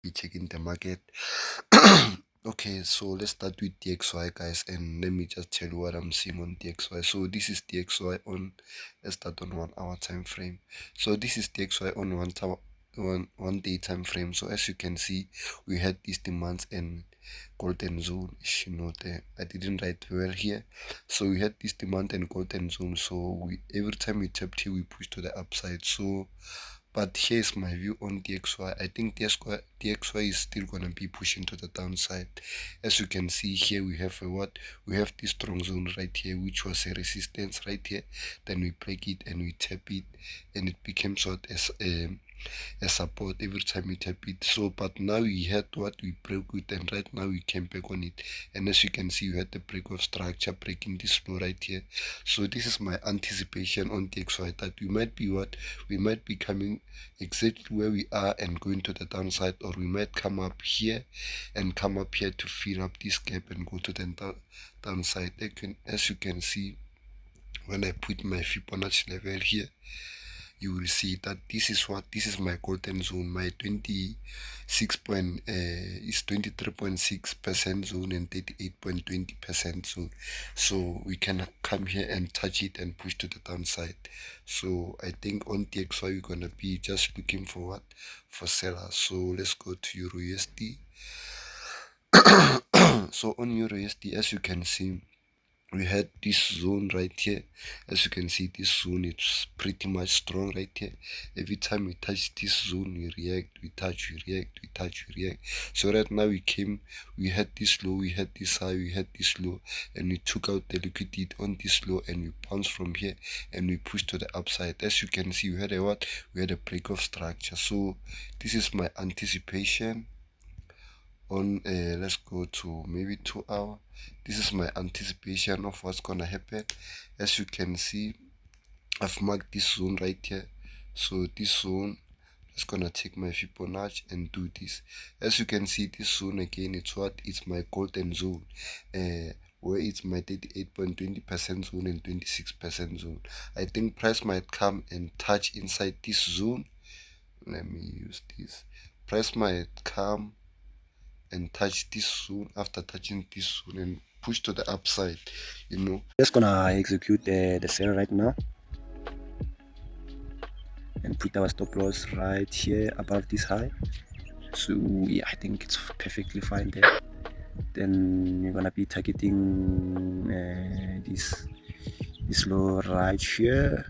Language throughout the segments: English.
be checking the market. Okay, so let's start with DXY, guys, and let me just tell you what I'm seeing on DXY. So this is DXY on, let's start on 1 hour time frame. So this is DXY on 1 day time frame. So as you can see, we had these demands and golden zone. I didn't write well here. So we had this demand and golden zone. So every time we tapped here, we push to the upside. So but here's my view on DXY. I think DXY is still gonna be pushing to the downside. As you can see here, we have a what? We have this strong zone right here, which was a resistance right here. Then we break it and we tap it, and it becomes what as a support every time we tap it. So but now we had what we broke it, and right now we came back on it, and as you can see, we had the break of structure breaking this low right here. So this is my anticipation on DXY, that we might be what? We might be coming exactly where we are and going to the downside, or we might come up here and come up here to fill up this gap and go to the downside. As you can see, when I put my Fibonacci level here, you will see that this is my golden zone. My 23.6% zone and 38.20% zone. So we can come here and touch it and push to the downside. So I think on DXY we're gonna be just looking for what? For sellers. So let's go to Euro USD. So on Euro USD, as you can see, we had this zone right here. As you can see, this zone is pretty much strong right here. Every time we touch this zone, we react, we touch, we react, we touch, we react. So right now we had this low, we had this high, we had this low, and we took out the liquidity on this low, and we bounced from here and we pushed to the upside. As you can see, we had a what? We had a break of structure. So this is my anticipation on let's go to maybe 2 hour. This is my anticipation of what's gonna happen. As you can see, I've marked this zone right here. So this zone, is gonna take my Fibonacci and do this. As you can see, this zone again, it's what? It's my golden zone, where it's my 38.20% zone and 26% zone. I think price might come and touch inside this zone. Let me use this. Price might come and touch this zone. After touching this zone and push to the upside, just gonna execute the sell right now and put our stop loss right here above this high. So yeah, I think it's perfectly fine there. Then we're gonna be targeting this low right here.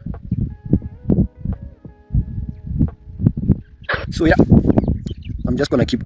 So yeah, I'm just gonna keep